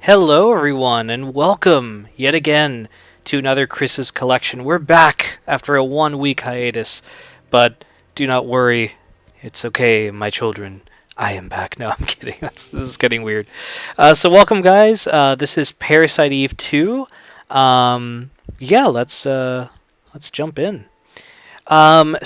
Hello, everyone, and welcome yet again to another Chris's Collection. We're back after a 1 week hiatus, but do not worry, it's okay, my children. I am back. No, I'm kidding. This is getting weird. So, welcome, guys. This is Parasite Eve 2. Yeah, let's jump in. I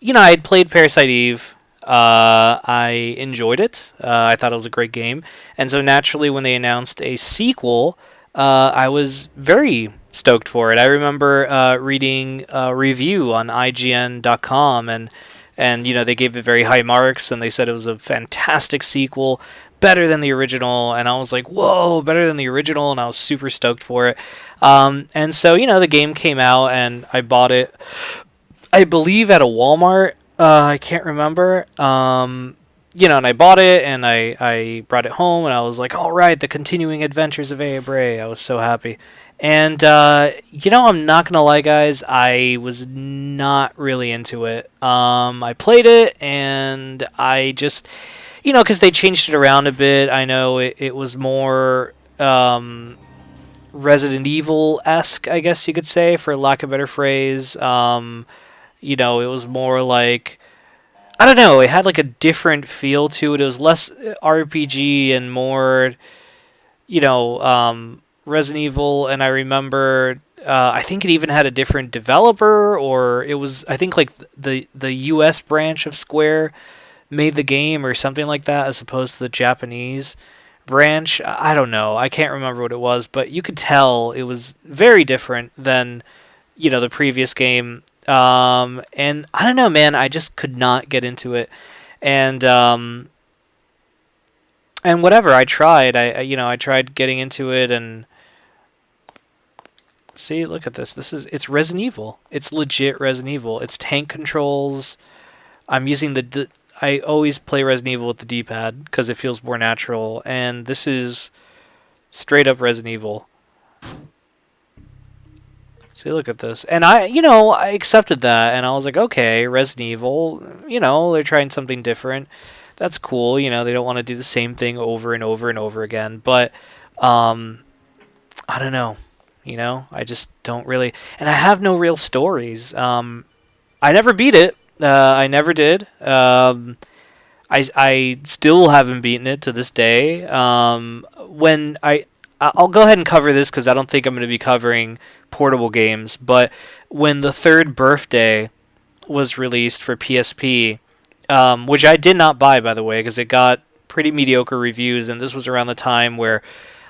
had played Parasite Eve. I enjoyed it. I thought it was a great game. And so naturally, when they announced a sequel, I was very stoked for it. I remember reading a review on IGN.com, and they gave it very high marks, and they said it was a fantastic sequel, better than the original. And I was like, whoa, better than the original, and I was super stoked for it. The game came out, and I bought it, I believe, at a Walmart. I can't remember. And I bought it, and I brought it home, and I was like, all right, the continuing adventures of A. Bray. I was so happy. And, I'm not going to lie, guys, I was not really into it. I played it, and I just, because they changed it around a bit. I know it was more Resident Evil-esque, I guess you could say, for lack of a better phrase. It was more like, I don't know, it had like a different feel to it. It was less RPG and more, Resident Evil. And I remember, I think it even had a different developer, or it was, I think, like the US branch of Square made the game or something like that, as opposed to the Japanese branch. I don't know. I can't remember what it was, but you could tell it was very different than, the previous game. And I don't know, man, I just could not get into it. And whatever, I tried. I tried getting into it, and see, look at this. It's Resident Evil. It's legit Resident Evil. It's tank controls. I'm using I always play Resident Evil with the D-pad because it feels more natural, and this is straight up Resident Evil. See, look at this. And I accepted that, and I was like, okay, Resident Evil, they're trying something different. That's cool. They don't want to do the same thing over and over and over again. But, I don't know. I just don't really... And I have no real stories. I never beat it. I never did. I still haven't beaten it to this day. I'll go ahead and cover this because I don't think I'm going to be covering portable games, but when the third birthday was released for PSP, which I did not buy, by the way, because it got pretty mediocre reviews, and this was around the time where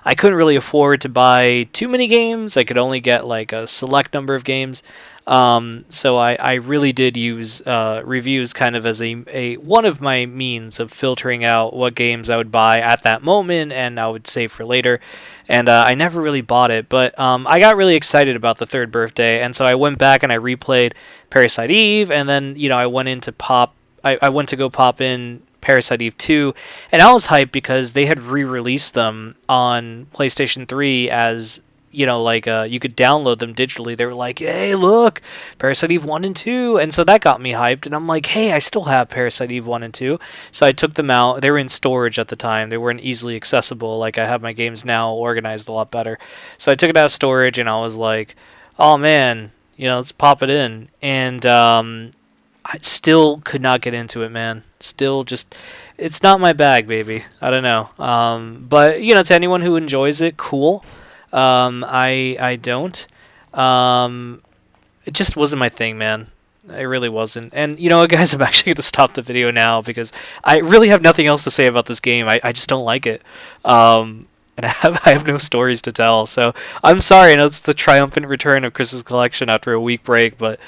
I couldn't really afford to buy too many games. I could only get like a select number of games. So I really did use reviews kind of as a one of my means of filtering out what games I would buy at that moment and I would save for later. And I never really bought it, but I got really excited about the third birthday, and so I went back and I replayed Parasite Eve, and then I went to go pop in Parasite Eve 2, and I was hyped because they had re-released them on PlayStation 3 as you could download them digitally. They were like, hey, look, Parasite Eve 1 and 2. And so that got me hyped. And I'm like, hey, I still have Parasite Eve 1 and 2. So I took them out. They were in storage at the time. They weren't easily accessible. Like, I have my games now organized a lot better. So I took it out of storage, and I was like, oh, man, let's pop it in. And I still could not get into it, man. Still just, it's not my bag, baby. I don't know. But, to anyone who enjoys it, cool. I don't. It just wasn't my thing, man. It really wasn't. And you know what, guys, I'm actually going to stop the video now because I really have nothing else to say about this game. I just don't like it. And I have no stories to tell. So I'm sorry. I know it's the triumphant return of Chris's Collection after a week break, but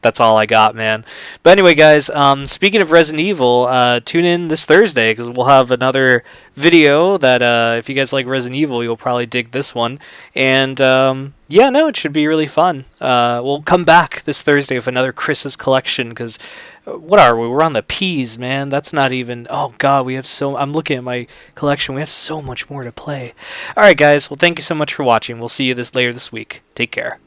that's all I got, man. But anyway, guys, speaking of Resident Evil, tune in this Thursday because we'll have another video that if you guys like Resident Evil, you'll probably dig this one. And it should be really fun. We'll come back this Thursday with another Chris's Collection because what are we? We're on the P's, man. That's not even... Oh, God, I'm looking at my collection. We have so much more to play. All right, guys. Well, thank you so much for watching. We'll see you later this week. Take care.